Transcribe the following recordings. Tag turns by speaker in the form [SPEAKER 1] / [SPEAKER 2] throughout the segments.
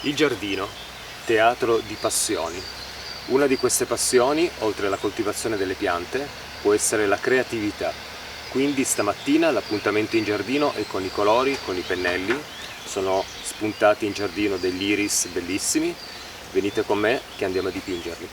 [SPEAKER 1] Il giardino, teatro di passioni. Una di queste passioni, oltre alla coltivazione delle piante, può essere la creatività. Quindi stamattina l'appuntamento in giardino è con i colori, con i pennelli. Sono spuntati in giardino degli iris bellissimi. Venite con me che andiamo a dipingerli.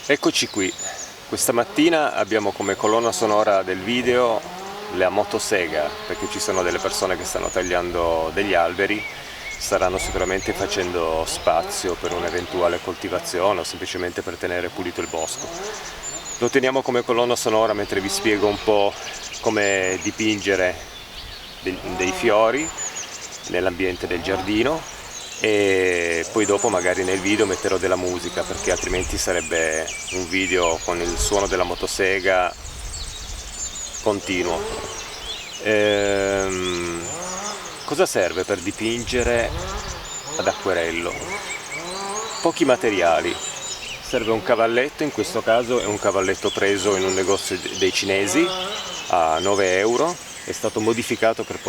[SPEAKER 1] Eccoci qui, questa mattina abbiamo come colonna sonora del video la motosega, perché ci sono delle persone che stanno tagliando degli alberi, staranno sicuramente facendo spazio per un'eventuale coltivazione o semplicemente per tenere pulito il bosco. Lo teniamo come colonna sonora mentre vi spiego un po' come dipingere dei fiori nell'ambiente del giardino, e poi dopo magari nel video metterò della musica, perché altrimenti sarebbe un video con il suono della motosega continuo. Cosa serve per dipingere ad acquerello? Pochi materiali. Serve un cavalletto, in questo caso è un cavalletto preso in un negozio dei cinesi a 9 euro, è stato modificato per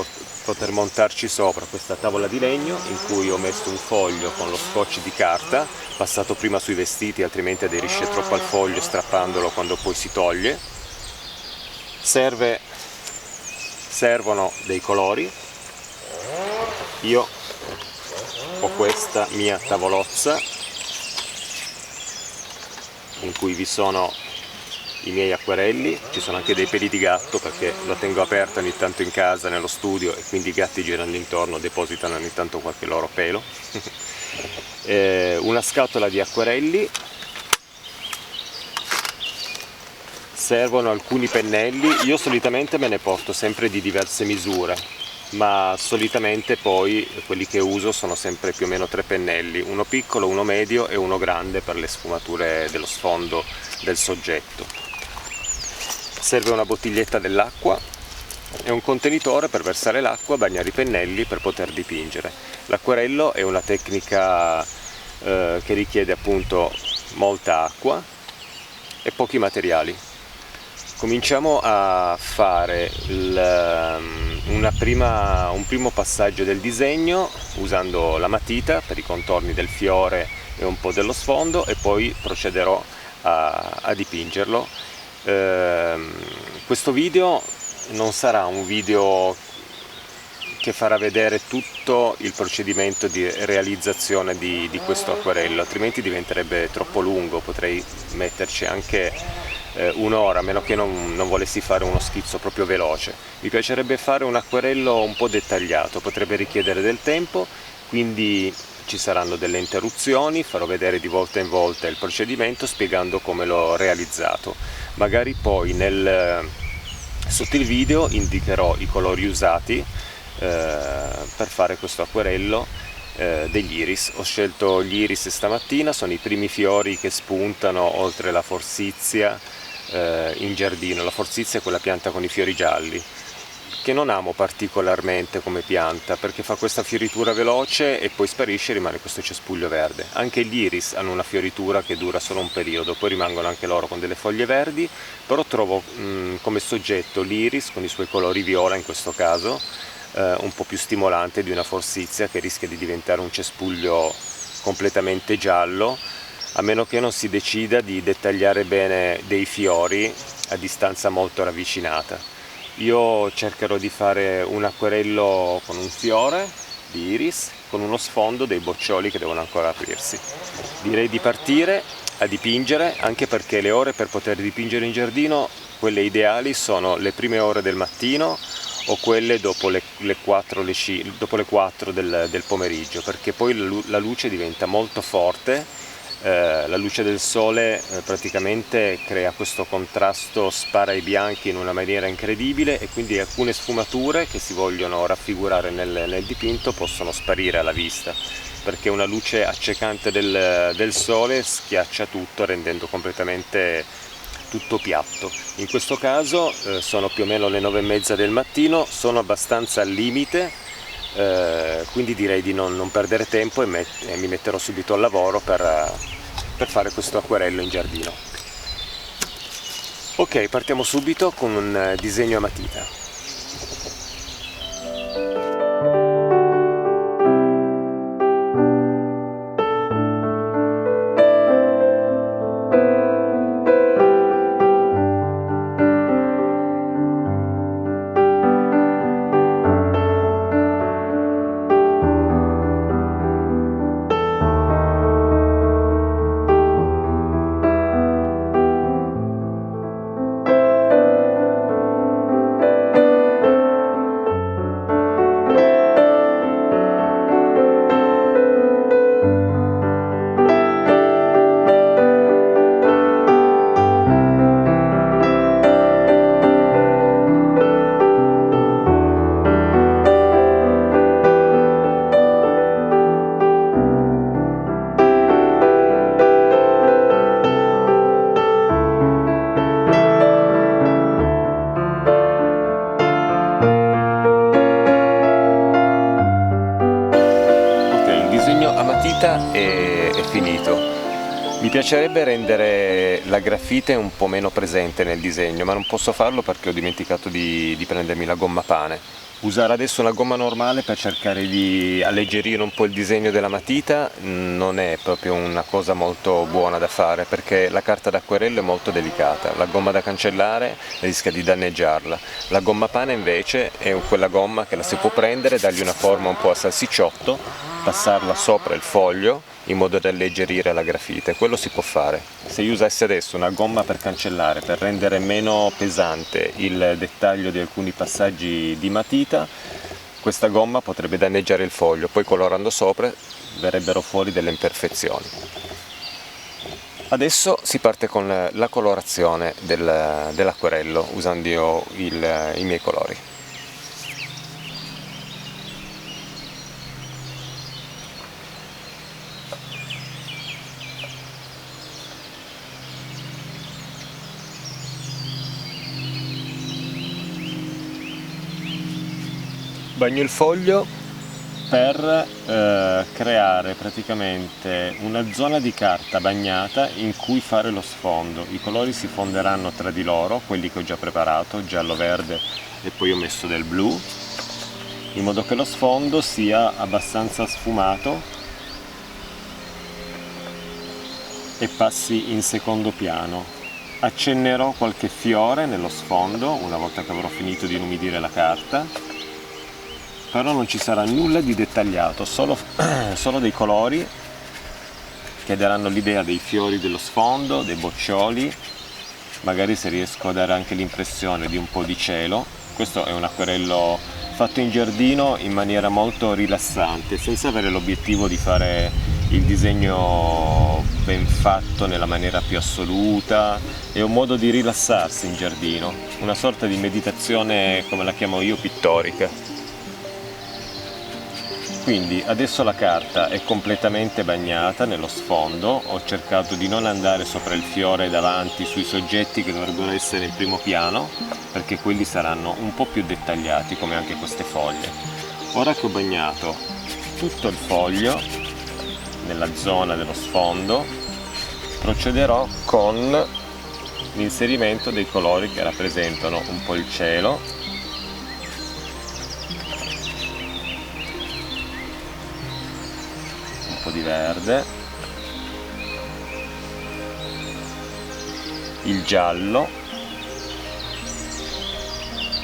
[SPEAKER 1] poter montarci sopra questa tavola di legno, in cui ho messo un foglio con lo scotch di carta, passato prima sui vestiti, altrimenti aderisce troppo al foglio strappandolo quando poi si toglie. Servono dei colori. Io ho questa mia tavolozza in cui vi sono i miei acquerelli, ci sono anche dei peli di gatto perché la tengo aperta ogni tanto in casa, nello studio, e quindi i gatti girando intorno depositano ogni tanto qualche loro pelo. Una scatola di acquerelli, servono alcuni pennelli. Io solitamente me ne porto sempre di diverse misure, ma solitamente poi quelli che uso sono sempre più o meno 3 pennelli, uno piccolo, uno medio e uno grande per le sfumature dello sfondo del soggetto. Serve una bottiglietta dell'acqua e un contenitore per versare l'acqua, bagnare i pennelli per poter dipingere. L'acquerello è una tecnica che richiede appunto molta acqua e pochi materiali. Cominciamo a fare un primo passaggio del disegno usando la matita per i contorni del fiore e un po' dello sfondo, e poi procederò a dipingerlo. Questo video non sarà un video che farà vedere tutto il procedimento di realizzazione di questo acquerello, altrimenti diventerebbe troppo lungo, potrei metterci anche un'ora, a meno che non volessi fare uno schizzo proprio veloce. Mi piacerebbe fare un acquerello un po' dettagliato, potrebbe richiedere del tempo, quindi ci saranno delle interruzioni, farò vedere di volta in volta il procedimento spiegando come l'ho realizzato. Magari poi sotto il video indicherò i colori usati per fare questo acquerello degli iris. Ho scelto gli iris stamattina, sono i primi fiori che spuntano oltre la forzizia in giardino. La forzizia è quella pianta con i fiori gialli, che non amo particolarmente come pianta perché fa questa fioritura veloce e poi sparisce e rimane questo cespuglio verde. Anche gli iris hanno una fioritura che dura solo un periodo, poi rimangono anche loro con delle foglie verdi, però trovo come soggetto l'iris con i suoi colori viola in questo caso un po' più stimolante di una forzizia che rischia di diventare un cespuglio completamente giallo, a meno che non si decida di dettagliare bene dei fiori a distanza molto ravvicinata. Io cercherò di fare un acquerello con un fiore di iris, con uno sfondo dei boccioli che devono ancora aprirsi. Direi di partire a dipingere, anche perché le ore per poter dipingere in giardino, quelle ideali, sono le prime ore del mattino o quelle dopo le 4, dopo le 4 del pomeriggio, perché poi la luce diventa molto forte. La luce del sole praticamente crea questo contrasto, spara i bianchi in una maniera incredibile, e quindi alcune sfumature che si vogliono raffigurare nel dipinto possono sparire alla vista, perché una luce accecante del sole schiaccia tutto, rendendo completamente tutto piatto. In questo caso sono più o meno le 9:30 del mattino, sono abbastanza al limite, quindi direi di non perdere tempo e mi metterò subito al lavoro per fare questo acquerello in giardino. Ok, partiamo subito con un disegno a matita. È finito. Mi piacerebbe rendere la grafite un po' meno presente nel disegno, ma non posso farlo perché ho dimenticato di prendermi la gomma pane. Usare adesso una gomma normale per cercare di alleggerire un po' il disegno della matita non è proprio una cosa molto buona da fare, perché la carta d'acquerello è molto delicata, la gomma da cancellare rischia di danneggiarla. La gomma pane invece è quella gomma che la si può prendere, dargli una forma un po' a salsicciotto, passarla sopra il foglio in modo da alleggerire la grafite. Quello si può fare. Se io usassi adesso una gomma per cancellare, per rendere meno pesante il dettaglio di alcuni passaggi di matita, questa gomma potrebbe danneggiare il foglio, poi colorando sopra verrebbero fuori delle imperfezioni. Adesso si parte con la colorazione dell'acquerello usando io i miei colori. Bagno il foglio per creare praticamente una zona di carta bagnata in cui fare lo sfondo. I colori si fonderanno tra di loro, quelli che ho già preparato, giallo, verde e poi ho messo del blu, in modo che lo sfondo sia abbastanza sfumato e passi in secondo piano. Accennerò qualche fiore nello sfondo una volta che avrò finito di inumidire la carta, però non ci sarà nulla di dettagliato, solo dei colori che daranno l'idea dei fiori dello sfondo, dei boccioli, magari se riesco a dare anche l'impressione di un po' di cielo. Questo è un acquerello fatto in giardino in maniera molto rilassante, senza avere l'obiettivo di fare il disegno ben fatto nella maniera più assoluta. È un modo di rilassarsi in giardino, una sorta di meditazione, come la chiamo io, pittorica. Quindi adesso la carta è completamente bagnata nello sfondo, ho cercato di non andare sopra il fiore davanti sui soggetti che dovrebbero essere in primo piano, perché quelli saranno un po' più dettagliati, come anche queste foglie. Ora che ho bagnato tutto il foglio nella zona dello sfondo, procederò con l'inserimento dei colori che rappresentano un po' il cielo, di verde, il giallo,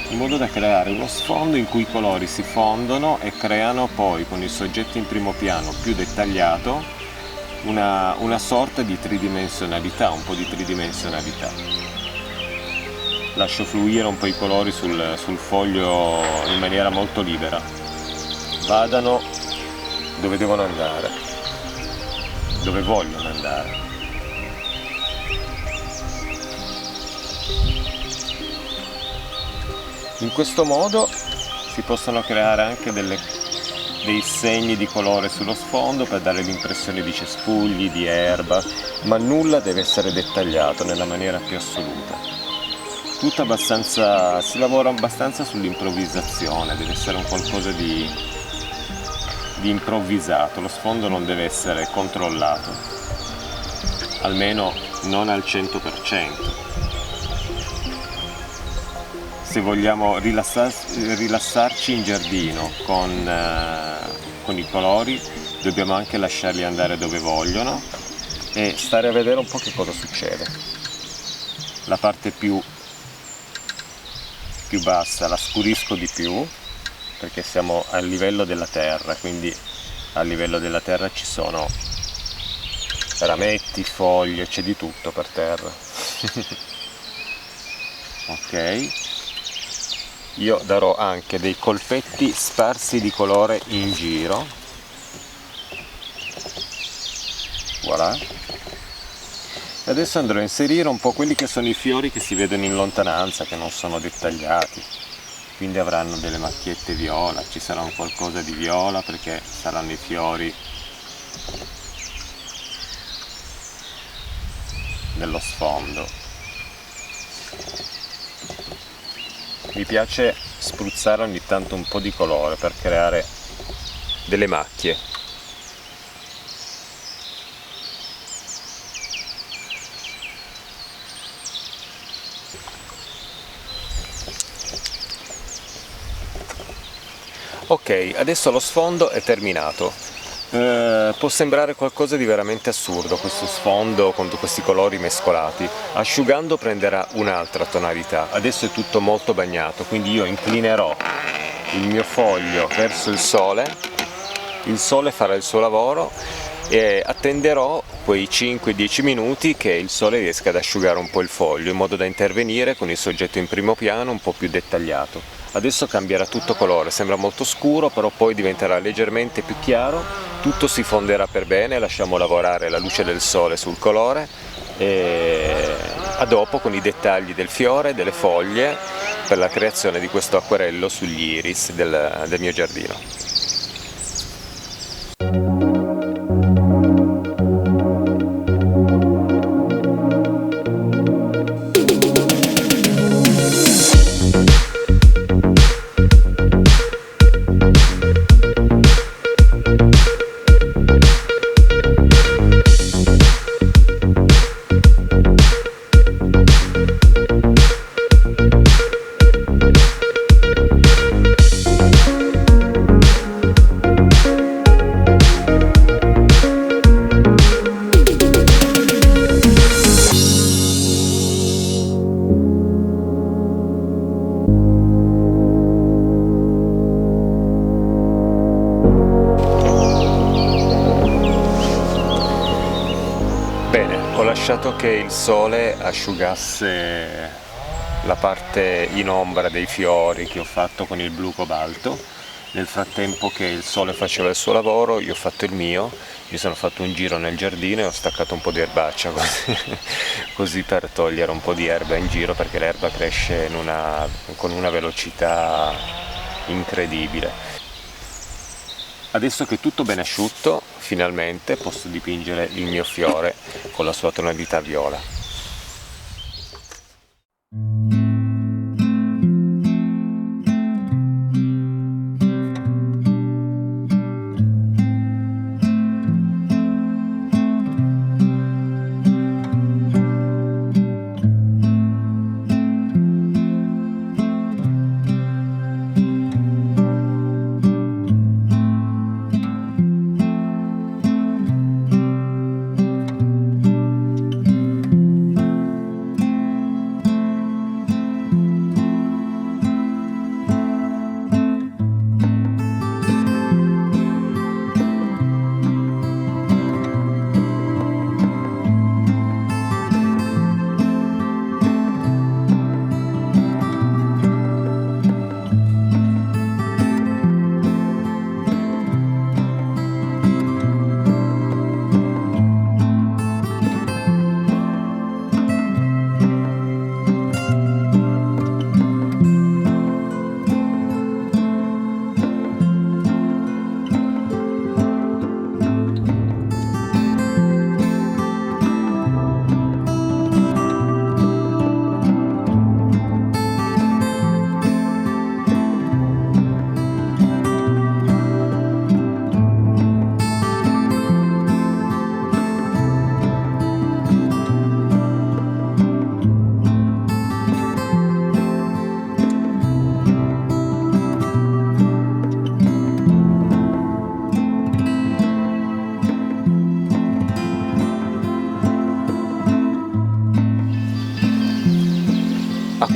[SPEAKER 1] in modo da creare uno sfondo in cui i colori si fondono e creano poi, con il soggetto in primo piano più dettagliato, una sorta di tridimensionalità, un po' di tridimensionalità. lascio fluire un po' i colori sul foglio in maniera molto libera, vadano dove devono andare, dove vogliono andare. In questo modo si possono creare anche dei segni di colore sullo sfondo per dare l'impressione di cespugli, di erba, ma nulla deve essere dettagliato nella maniera più assoluta. Tutto abbastanza, si lavora abbastanza sull'improvvisazione, deve essere un qualcosa di improvvisato, lo sfondo non deve essere controllato, almeno non al 100%. Se vogliamo rilassarci in giardino con i colori, dobbiamo anche lasciarli andare dove vogliono e stare a vedere un po' che cosa succede. La parte più bassa la scurisco di più perché siamo a livello della terra, quindi a livello della terra ci sono rametti, foglie, c'è di tutto per terra. Ok, io darò anche dei colpetti sparsi di colore in giro, voilà. E adesso andrò a inserire un po' quelli che sono i fiori che si vedono in lontananza, che non sono dettagliati, quindi avranno delle macchiette viola, ci sarà un qualcosa di viola perché saranno i fiori dello sfondo. Mi piace spruzzare ogni tanto un po' di colore per creare delle macchie. Ok, adesso lo sfondo è terminato. Può sembrare qualcosa di veramente assurdo questo sfondo con questi colori mescolati. Asciugando prenderà un'altra tonalità. Adesso è tutto molto bagnato, quindi io inclinerò il mio foglio verso il sole farà il suo lavoro e attenderò quei 5-10 minuti che il sole riesca ad asciugare un po' il foglio in modo da intervenire con il soggetto in primo piano un po' più dettagliato. Adesso cambierà tutto colore, sembra molto scuro, però poi diventerà leggermente più chiaro, tutto si fonderà per bene, lasciamo lavorare la luce del sole sul colore e a dopo con i dettagli del fiore, delle foglie, per la creazione di questo acquerello sugli iris del mio giardino. Ho lasciato che il sole asciugasse la parte in ombra dei fiori che ho fatto con il blu cobalto. Nel frattempo che il sole faceva il suo lavoro, io ho fatto il mio, mi sono fatto un giro nel giardino e ho staccato un po' di erbaccia così per togliere un po' di erba in giro perché l'erba cresce con una velocità incredibile. Adesso che è tutto ben asciutto, finalmente posso dipingere il mio fiore con la sua tonalità viola.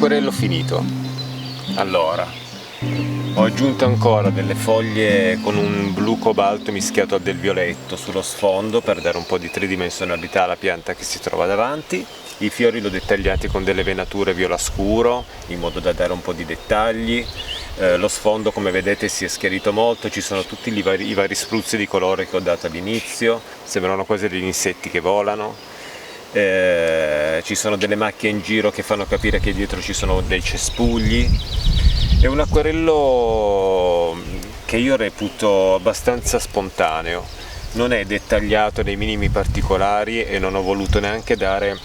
[SPEAKER 1] acquerello finito. Allora, ho aggiunto ancora delle foglie con un blu cobalto mischiato a del violetto sullo sfondo per dare un po' di tridimensionalità alla pianta che si trova davanti. I fiori l'ho dettagliati con delle venature viola scuro in modo da dare un po' di dettagli. Lo sfondo, come vedete, si è schiarito molto, ci sono tutti i vari spruzzi di colore che ho dato all'inizio, sembrano quasi degli insetti che volano. Ci sono delle macchie in giro che fanno capire che dietro ci sono dei cespugli. È un acquerello che io reputo abbastanza spontaneo, non è dettagliato nei minimi particolari e non ho voluto neanche dare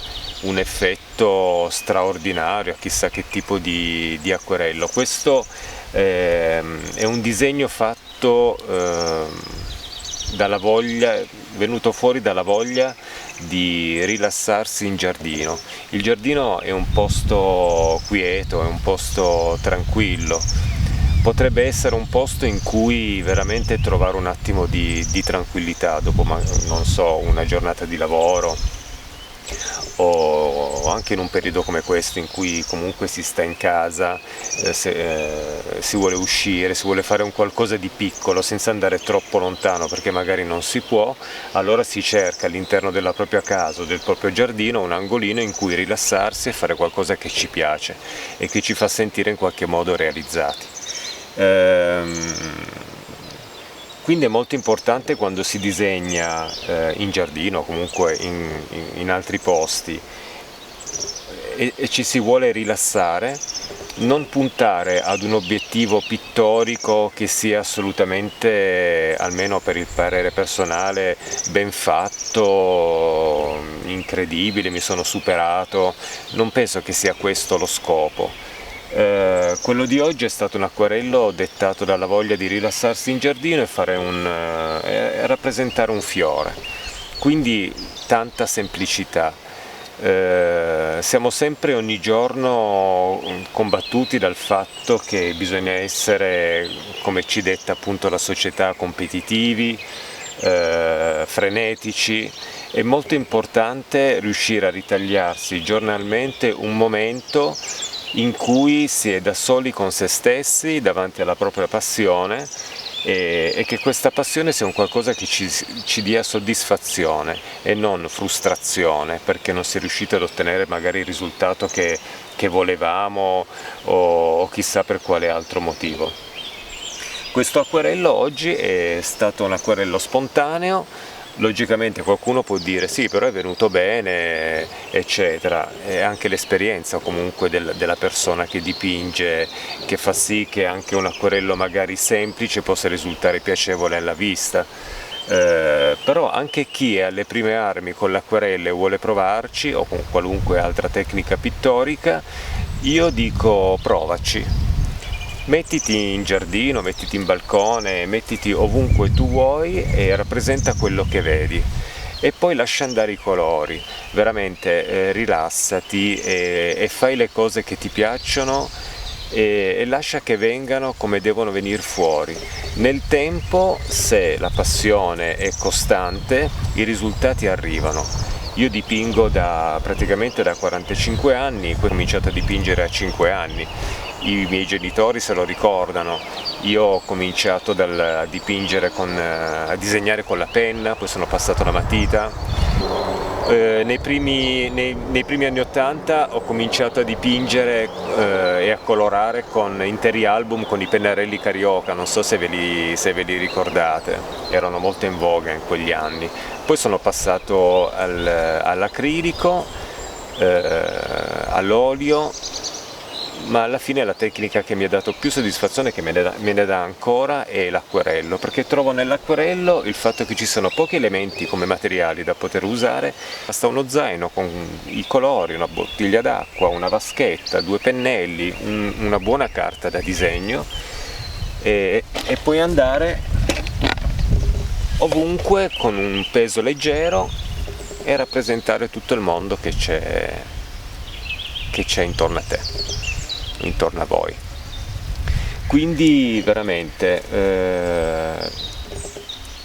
[SPEAKER 1] un effetto straordinario a chissà che tipo di acquerello. Questo è un disegno fatto dalla voglia, venuto fuori dalla voglia di rilassarsi in giardino. Il giardino è un posto quieto, è un posto tranquillo, potrebbe essere un posto in cui veramente trovare un attimo di tranquillità dopo, non so, una giornata di lavoro o anche in un periodo come questo in cui comunque si sta in casa, si vuole uscire, si vuole fare un qualcosa di piccolo senza andare troppo lontano perché magari non si può, allora si cerca all'interno della propria casa o del proprio giardino un angolino in cui rilassarsi e fare qualcosa che ci piace e che ci fa sentire in qualche modo realizzati. Quindi è molto importante quando si disegna in giardino o comunque in altri posti e ci si vuole rilassare, non puntare ad un obiettivo pittorico che sia assolutamente, almeno per il parere personale, ben fatto, incredibile, mi sono superato, non penso che sia questo lo scopo. Quello di oggi è stato un acquarello dettato dalla voglia di rilassarsi in giardino e rappresentare un fiore, quindi tanta semplicità. Siamo sempre ogni giorno combattuti dal fatto che bisogna essere, come ci detta appunto la società, competitivi, frenetici. È molto importante riuscire a ritagliarsi giornalmente un momento in cui si è da soli con se stessi davanti alla propria passione e che questa passione sia un qualcosa che ci dia soddisfazione e non frustrazione perché non si è riusciti ad ottenere magari il risultato che volevamo o chissà per quale altro motivo. Questo acquerello oggi è stato un acquerello spontaneo. Logicamente qualcuno può dire sì, però è venuto bene, eccetera, è anche l'esperienza comunque della persona che dipinge che fa sì che anche un acquerello magari semplice possa risultare piacevole alla vista. Però anche chi è alle prime armi con l'acquerello e vuole provarci o con qualunque altra tecnica pittorica, io dico provaci. Mettiti in giardino, mettiti in balcone, mettiti ovunque tu vuoi e rappresenta quello che vedi e poi lascia andare i colori, veramente rilassati e fai le cose che ti piacciono e lascia che vengano come devono venire fuori. Nel tempo, se la passione è costante, i risultati arrivano. Io dipingo praticamente da 45 anni, poi ho cominciato a dipingere a 5 anni. I miei genitori se lo ricordano, io ho cominciato a dipingere a disegnare con la penna, poi sono passato alla matita. Nei primi anni 80 ho cominciato a dipingere e a colorare con interi album con i pennarelli Carioca, non so se ve li ricordate, erano molto in voga in quegli anni. Poi sono passato all'acrilico, all'olio, ma alla fine la tecnica che mi ha dato più soddisfazione, che me ne dà ancora, è l'acquerello, perché trovo nell'acquerello il fatto che ci sono pochi elementi come materiali da poter usare, basta uno zaino con i colori, una bottiglia d'acqua, una vaschetta, 2 pennelli, una buona carta da disegno e puoi andare ovunque con un peso leggero e rappresentare tutto il mondo che c'è intorno a te, intorno a voi. Quindi veramente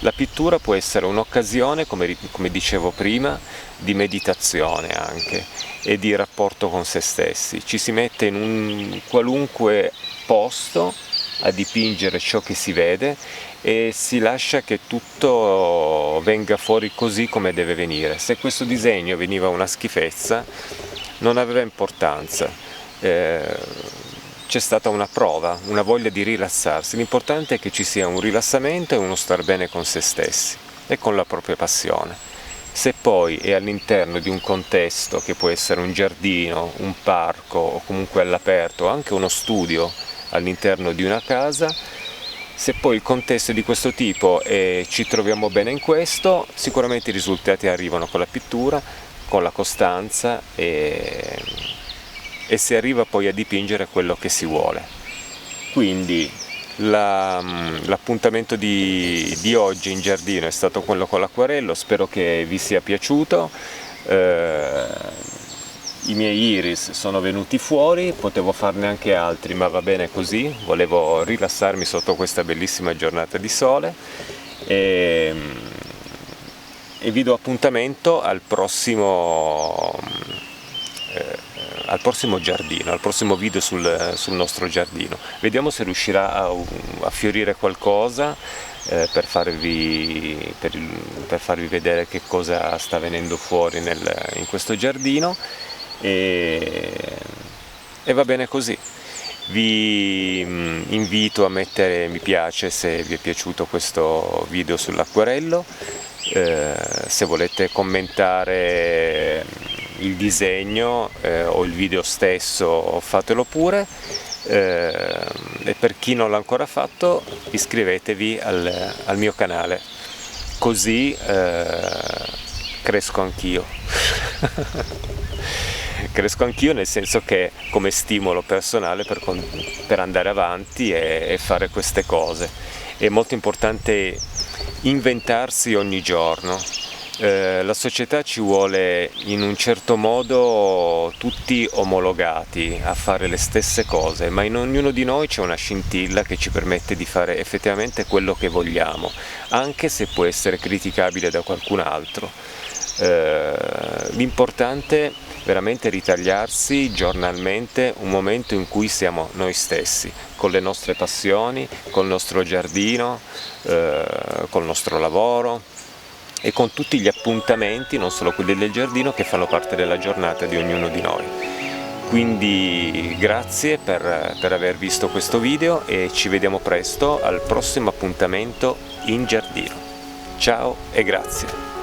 [SPEAKER 1] La pittura può essere un'occasione, come dicevo prima, di meditazione anche e di rapporto con se stessi. Ci si mette in un qualunque posto a dipingere ciò che si vede e si lascia che tutto venga fuori così come deve venire. Se questo disegno veniva una schifezza, non aveva importanza. C'è stata una prova, una voglia di rilassarsi. L'importante è che ci sia un rilassamento e uno star bene con se stessi e con la propria passione. Se poi è all'interno di un contesto che può essere un giardino, un parco o comunque all'aperto, anche uno studio all'interno di una casa, se poi il contesto è di questo tipo e ci troviamo bene in questo, sicuramente i risultati arrivano con la pittura, con la costanza e si arriva poi a dipingere quello che si vuole. Quindi l'appuntamento di oggi in giardino è stato quello con l'acquarello, spero che vi sia piaciuto. I miei iris sono venuti fuori, potevo farne anche altri, ma va bene così, volevo rilassarmi sotto questa bellissima giornata di sole e vi do appuntamento al prossimo giardino, al prossimo video sul nostro giardino. Vediamo se riuscirà a fiorire qualcosa per farvi vedere che cosa sta venendo fuori in questo giardino e va bene così. Vi invito a mettere mi piace se vi è piaciuto questo video sull'acquarello, se volete commentare il disegno o il video stesso fatelo pure, e per chi non l'ha ancora fatto iscrivetevi al mio canale, così cresco anch'io. Cresco anch'io nel senso che come stimolo personale per andare avanti e fare queste cose. È molto importante inventarsi ogni giorno. La società ci vuole in un certo modo tutti omologati a fare le stesse cose, ma in ognuno di noi c'è una scintilla che ci permette di fare effettivamente quello che vogliamo, anche se può essere criticabile da qualcun altro. L'importante è veramente ritagliarsi giornalmente un momento in cui siamo noi stessi, con le nostre passioni, col nostro giardino, col nostro lavoro e con tutti gli appuntamenti, non solo quelli del giardino, che fanno parte della giornata di ognuno di noi. Quindi grazie per aver visto questo video e ci vediamo presto al prossimo appuntamento in giardino. Ciao e grazie!